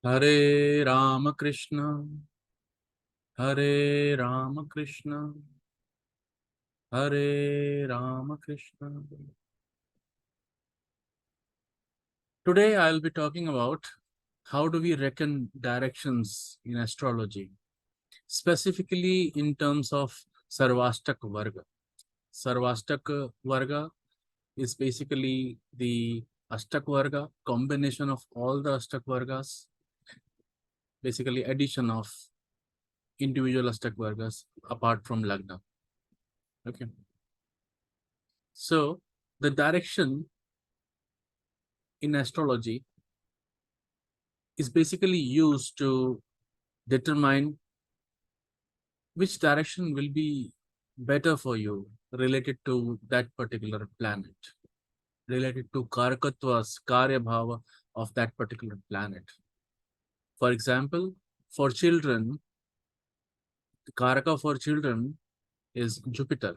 Hare Rama Krishna, Hare Rama Krishna, Hare Rama Krishna. Today I'll be talking about how do we reckon directions in astrology, specifically in terms of Sarvastakvarga. Sarvastakvarga is basically the Ashtakvarga, combination of all the Ashtakvargas, basically addition of individual Ashtakvargas apart from Lagna. Okay. So the direction in astrology is basically used to determine which direction will be better for you related to that particular planet, related to Karakatva's Karya Bhava of that particular planet. For example, for children, the Karaka for children is Jupiter.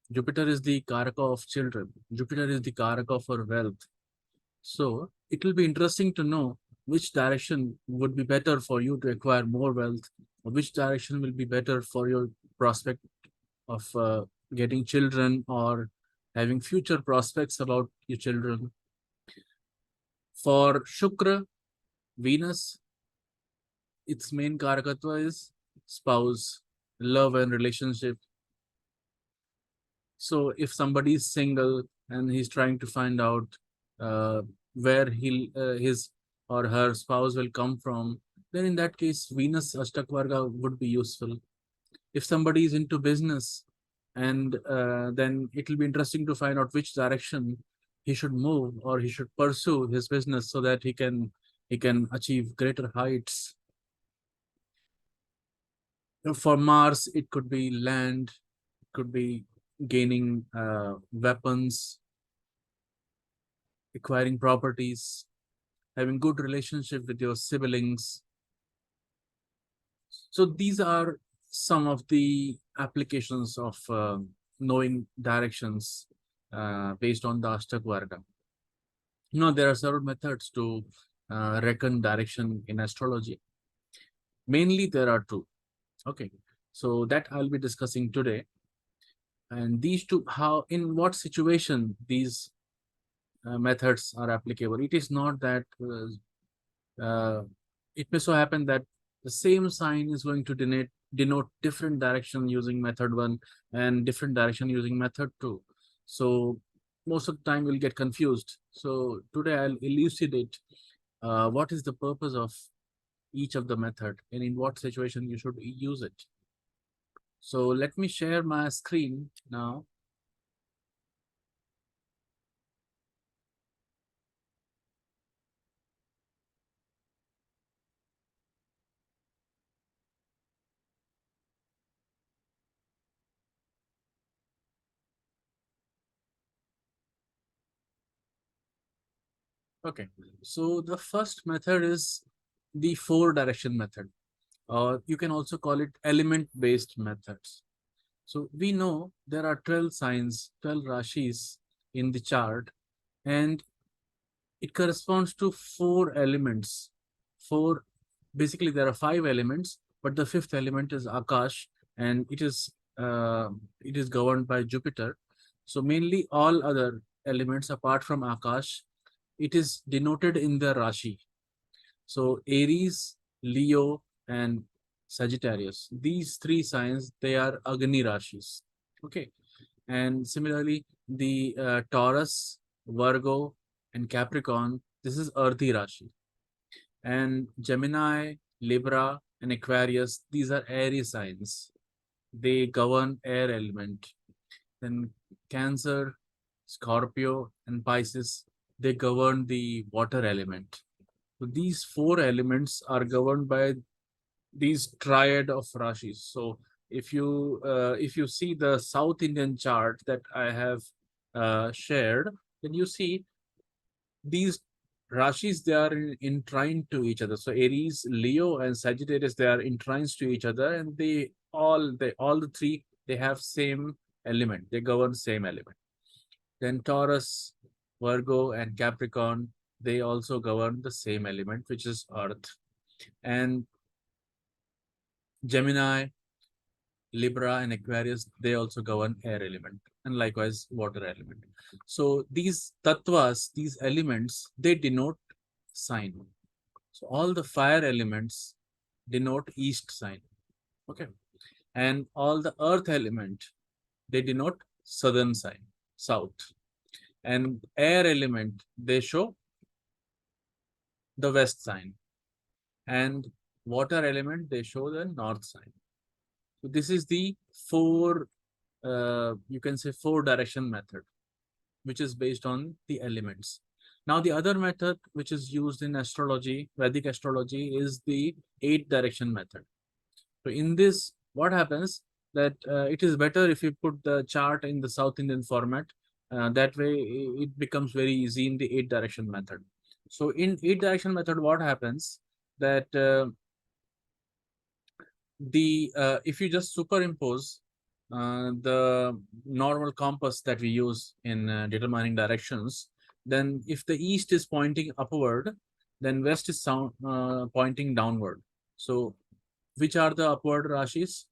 Jupiter is the Karaka of children. Jupiter is the Karaka for wealth. So it will be interesting to know which direction would be better for you to acquire more wealth, or which direction will be better for your prospect of getting children or having future prospects about your children. For Shukra, Venus, its main karakatva is spouse, love and relationship. So if somebody is single and he's trying to find out uh, where his or her spouse will come from, then in that case, Venus Ashtakvarga would be useful. If somebody is into business, and then it will be interesting to find out which direction he should move or he should pursue his business so that he can achieve greater heights. For Mars, it could be land, it could be gaining weapons, acquiring properties, having good relationship with your siblings. So these are some of the applications of knowing directions based on the Ashtakvarga. There are several methods to reckon direction in astrology. Mainly, there are two. Okay, so that I'll be discussing today. And these two, how, in what situation these methods are applicable. It is not that it may so happen that the same sign is going to denote different direction using method 1 and different direction using method 2. So most of the time we'll get confused. So today I'll elucidate what is the purpose of each of the method and in what situation you should use it. So let me share my screen now. Okay, so the first method is the 4-direction method, or you can also call it element-based methods. So we know there are 12 signs, 12 rashis in the chart, and it corresponds to 4 elements. Basically there are 5 elements, but the 5th element is Akash, and it is governed by Jupiter. So mainly all other elements apart from Akash, it is denoted in the Rashi. So Aries, Leo, and Sagittarius. These 3 signs, they are Agni Rashis. Okay. And similarly, the Taurus, Virgo, and Capricorn, this is Earthy Rashi. And Gemini, Libra, and Aquarius, these are airy signs. They govern air element. Then Cancer, Scorpio, and Pisces, they govern the water element. So these 4 elements are governed by these triad of rashis. So if you see the South Indian chart that I have shared, then you see these rashis, they are entwined to each other. So Aries, Leo, and Sagittarius, they are entwined to each other, and all the 3, they have same element. They govern same element. Then Taurus, Virgo, and Capricorn, they also govern the same element, which is Earth. And Gemini, Libra, and Aquarius, they also govern air element, and likewise water element. So these tattvas, these elements, they denote sign. So all the fire elements denote east sign. Okay. And all the earth element, they denote southern sign, south. And air element, they show the west sign. And water element, they show the north sign. So this is the four, you can say four direction method, which is based on the elements. Now, the other method which is used in astrology, Vedic astrology, is the eight direction method. So in this, what happens that it is better if you put the chart in the South Indian format. That way, it becomes very easy in the eight direction method. So in eight direction method, what happens that the if you just superimpose the normal compass that we use in determining directions, then if the east is pointing upward, then west is pointing downward. So which are the upward rashis?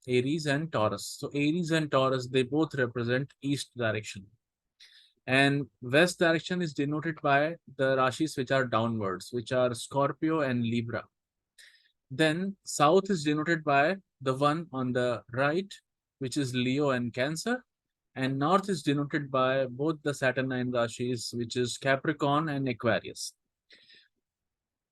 Aries and Taurus. So Aries and Taurus, they both represent east direction. And west direction is denoted by the rashis which are downwards, which are Scorpio and Libra. Then south is denoted by the one on the right, which is Leo and Cancer. And north is denoted by both the Saturnine rashis, which is Capricorn and Aquarius.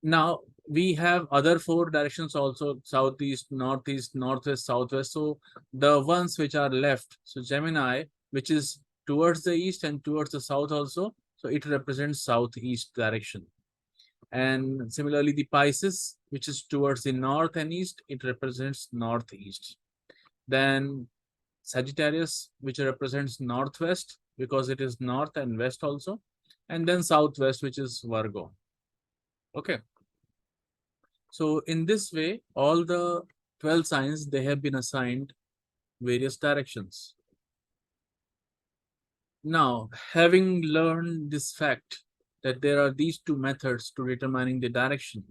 Now we have other four directions also: southeast, northeast, northwest, southwest. So the ones which are left, so Gemini, which is towards the east and towards the south also, so it represents southeast direction. And similarly, the Pisces, which is towards the north and east, it represents northeast. Then Sagittarius, which represents northwest because it is north and west also. And then southwest, which is Virgo. Okay. So in this way, all the 12 signs, they have been assigned various directions. Now, having learned this fact that there are these two methods to determining the direction,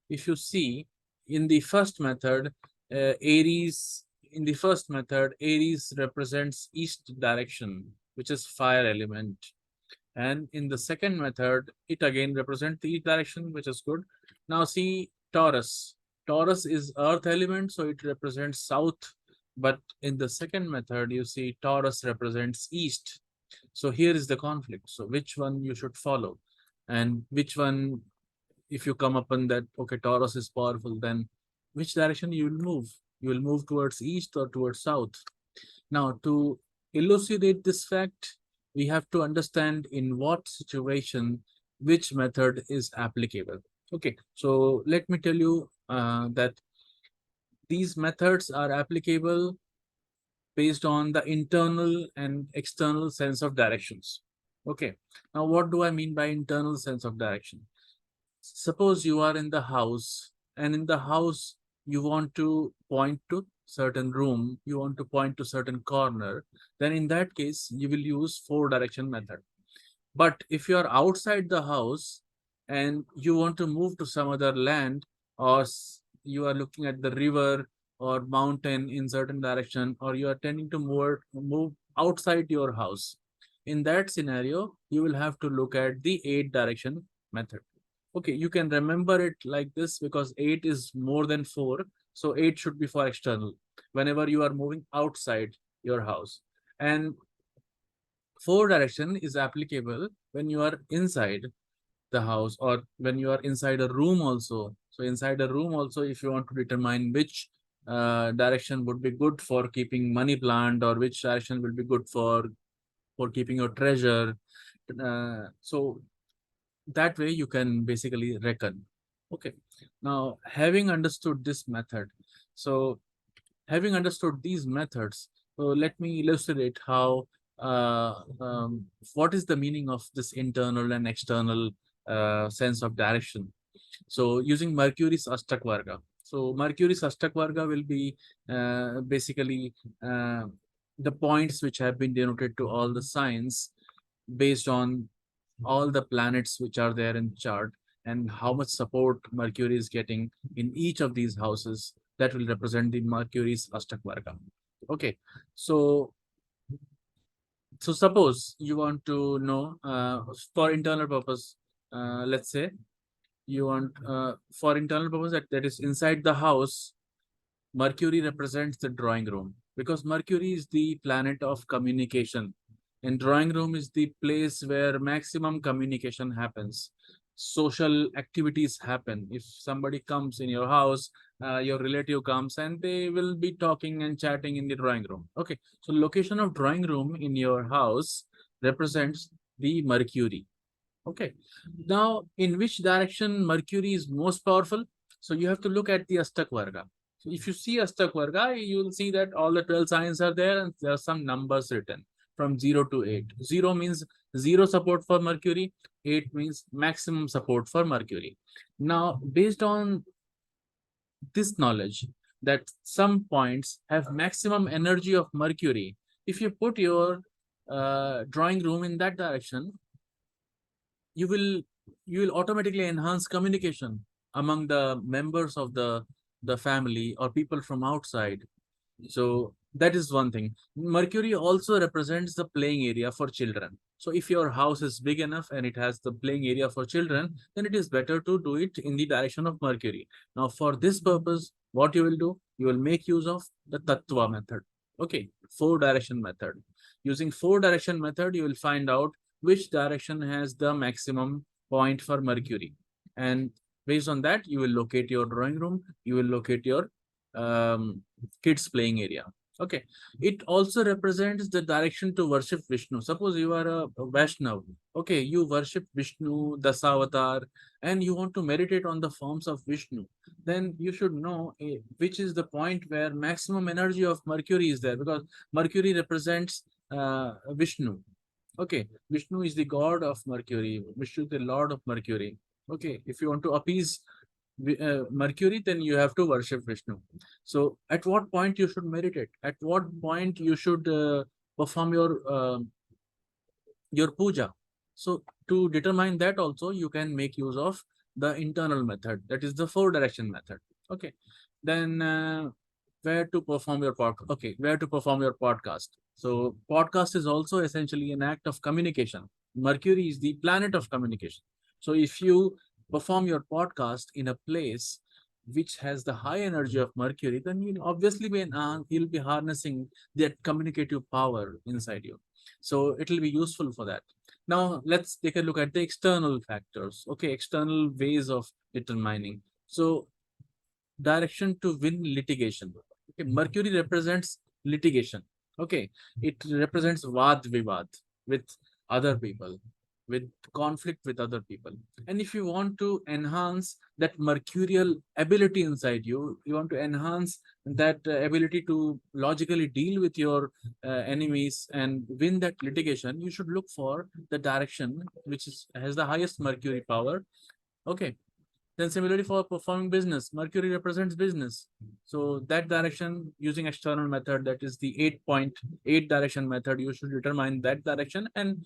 if you see in the first method, Aries represents east direction, which is fire element. And in the second method, it again represents the east direction, which is good. Now see Taurus. Taurus is earth element, so it represents south. But in the second method, you see Taurus represents east. So here is the conflict. So which one you should follow? And which one, if you come upon that, okay, Taurus is powerful, then which direction you will move? You will move towards east or towards south? Now, to elucidate this fact, we have to understand in what situation which method is applicable. Okay, so let me tell you that these methods are applicable based on the internal and external sense of directions. Okay, now what do I mean by internal sense of direction? Suppose you are in the house, and in the house you want to point to certain room, you want to point to certain corner, then in that case you will use four direction method. But if you are outside the house and you want to move to some other land, or you are looking at the river or mountain in certain direction, or you are tending to move outside your house, in that scenario you will have to look at the eight direction method. Okay, you can remember it like this because eight is more than four, so eight should be for external whenever you are moving outside your house. And four direction is applicable when you are inside the house, or when you are inside a room also. So inside a room also, if you want to determine which direction would be good for keeping money plant, or which direction will be good for keeping your treasure, so that way you can basically reckon. Okay, now having understood this method, so having understood these methods, so let me illustrate how what is the meaning of this internal and external sense of direction. So using Mercury's Ashtakvarga. So Mercury's Ashtakvarga will be basically the points which have been denoted to all the signs based on all the planets which are there in chart. and how much support Mercury is getting in each of these houses, that will represent the Mercury's Ashtakvarga. Okay, so suppose you want to know for internal purpose, let's say you want for internal purpose that is inside the house. Mercury represents the drawing room because Mercury is the planet of communication. And drawing room is the place where maximum communication happens. Social activities happen. If somebody comes in your house, your relative comes and they will be talking and chatting in the drawing room. Okay. So location of drawing room in your house represents the Mercury. Okay. Now, in which direction Mercury is most powerful? So you have to look at the Ashtakvarga. So if you see Ashtakvarga, you will see that all the 12 signs are there and there are some numbers written from 0 to 8. 0 means zero support for Mercury. 8 means maximum support for Mercury. Now, based on this knowledge that some points have maximum energy of Mercury, if you put your drawing room in that direction, you will automatically enhance communication among the members of the family or people from outside. So that is one thing. Mercury also represents the playing area for children. So if your house is big enough and it has the playing area for children, then it is better to do it in the direction of Mercury. Now, for this purpose, what you will do, you will make use of the Tattva method. Okay, four direction method. Using four direction method, you will find out which direction has the maximum point for Mercury. And based on that, you will locate your drawing room, you will locate your kids playing area. Okay, it also represents the direction to worship Vishnu. Suppose you are a Vaishnav. Okay, you worship Vishnu, Dasavatar, and you want to meditate on the forms of Vishnu. Then you should know which is the point where maximum energy of Mercury is there, because Mercury represents Vishnu. Okay, Vishnu is the god of Mercury. Vishnu is the lord of Mercury. Okay, if you want to appease Mercury, then you have to worship Vishnu. So, at what point you should meditate? At what point you should perform your puja? So, to determine that also, you can make use of the internal method. That is the four direction method. Okay. Then where to perform your podcast? Okay, where to perform your podcast? So, podcast is also essentially an act of communication. Mercury is the planet of communication. So, if you perform your podcast in a place which has the high energy of Mercury, then you'll be harnessing that communicative power inside you. So it will be useful for that. Now let's take a look at the external factors. Okay, external ways of determining. So direction to win litigation. Okay, Mercury represents litigation. Okay, it represents vad vivad with other people, with conflict with other people. And if you want to enhance that mercurial ability inside you, you want to enhance that ability to logically deal with your enemies and win that litigation, you should look for the direction which has the highest mercury power. Okay, then similarly for performing business, Mercury represents business. So that direction using external method, that is the 8.8 direction method, you should determine that direction and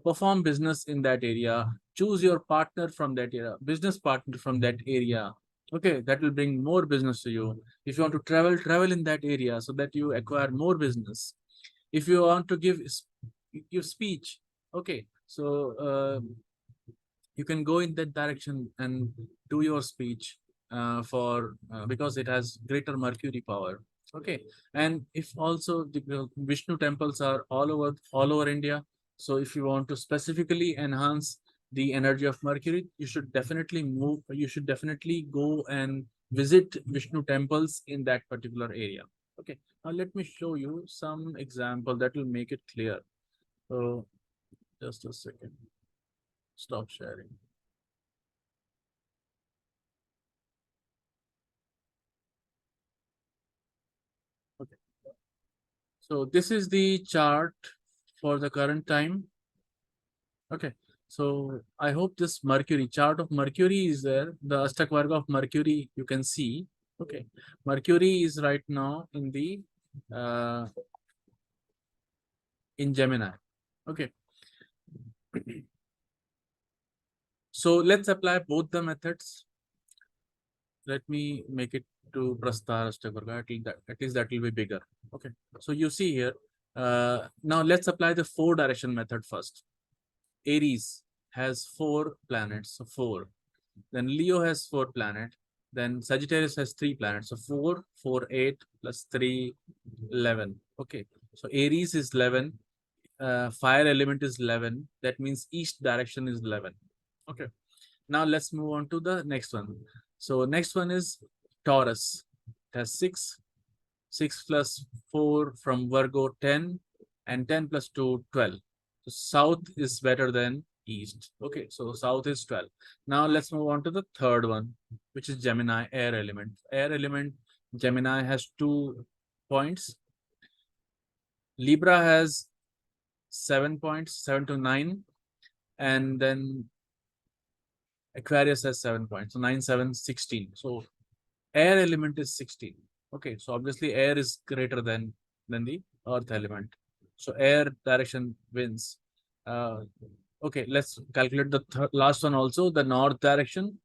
perform business in that area. Choose your partner from that area, business partner from that area. Okay, that will bring more business to you. If you want to travel in that area so that you acquire more business. If you want to give speech, okay, so you can go in that direction and do your speech for because it has greater mercury power. Okay, and if also the Vishnu temples are all over India, so if you want to specifically enhance the energy of Mercury, you should definitely go and visit Vishnu temples in that particular area. Okay, now let me show you some example that will make it clear. So just a second, stop sharing. Okay. So this is the chart for the current time. Okay. So I hope this Mercury chart of Mercury is there. The Ashtakvarga of Mercury you can see. Okay. Mercury is right now uh, in Gemini. Okay. So let's apply both the methods. Let me make it to Prasthar Ashtakvarga. At least that will be bigger. Okay. So you see here. Now let's apply the 4-direction method first. Aries has 4 planets, so 4. Then Leo has 4 planets. Then Sagittarius has 3 planets. So 4, 4, 8 plus 3, 11. Okay. So Aries is 11. Fire element is 11. That means east direction is 11. Okay. Now let's move on to the next one. So next one is Taurus. It has 6. 6 plus 4 from Virgo, 10. And 10 plus 2, 12. So south is better than east. Okay, so south is 12. Now let's move on to the third one, which is Gemini, air element. Air element, Gemini has 2 points. Libra has 7 points, 7 to 9. And then Aquarius has 7 points. So 9, 7, 16. So air element is 16. Okay, so obviously air is greater than the earth element. So air direction wins. Okay, let's calculate the last one also, the north direction.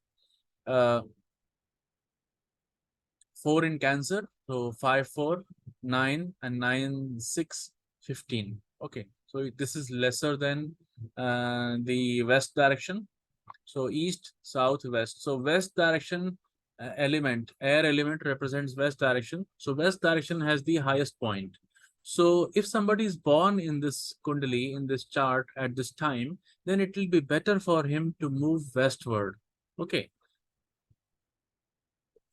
4 in Cancer. So 5, 4, 9, and 9, 6, 15. Okay, so this is lesser than the west direction. So east, south, west. So west direction element, air element represents west direction. So west direction has the highest point. So if somebody is born in this kundali, in this chart at this time, then it will be better for him to move westward. Okay.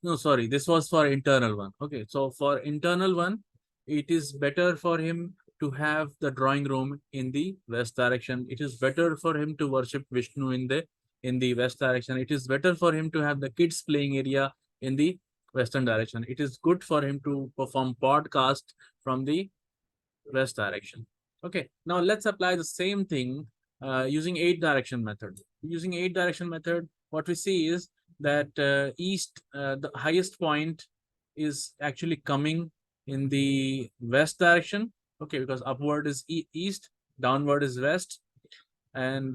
No, sorry, this was for internal one. Okay, so for internal one, it is better for him to have the drawing room in the west direction. It is better for him to worship Vishnu in the west direction. It is better for him to have the kids playing area in the western direction. It is good for him to perform podcast from the west direction. Okay, now let's apply the same thing using 8-direction method. Using 8-direction method, what we see is that east, the highest point is actually coming in the west direction. Okay, because upward is east, downward is west, and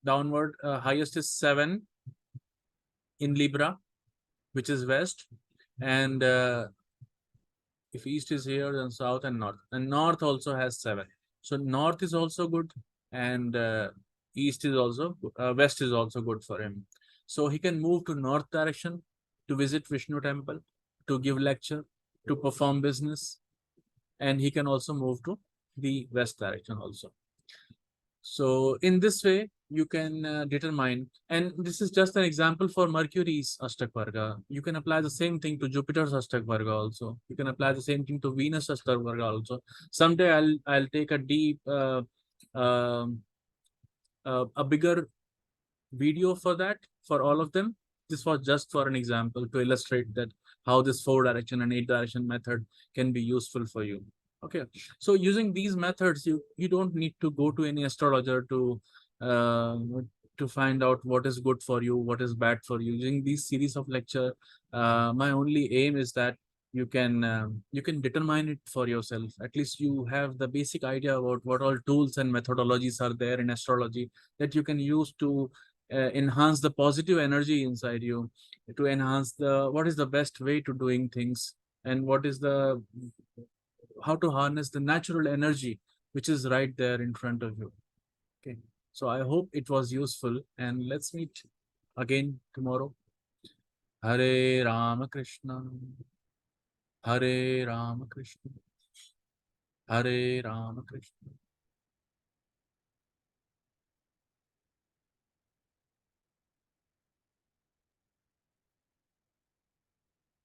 downward highest is 7 in Libra, which is west, and if east is here, then south and north. And north also has 7. So north is also good, and east is also west is also good for him. So he can move to north direction to visit Vishnu temple, to give lecture, to perform business, and he can also move to the west direction also. So in this way, you can determine, and this is just an example for Mercury's Ashtakvarga. You can apply the same thing to Jupiter's Ashtakvarga also. You can apply the same thing to Venus Ashtakvarga also. Someday I'll take a deep, um a bigger video for that, for all of them. This was just for an example to illustrate that how this 4-direction and 8-direction method can be useful for you. Okay, so using these methods, you don't need to go to any astrologer uh, to find out what is good for you, what is bad for you. Using these series of lecture, my only aim is that you can determine it for yourself. At least you have the basic idea about what all tools and methodologies are there in astrology that you can use to enhance the positive energy inside you, to enhance the what is the best way to doing things, and what is the how to harness the natural energy which is right there in front of you. Okay, so I hope it was useful, and let's meet again tomorrow. Hare Rama Krishna, Hare Rama Krishna, Hare Rama Krishna.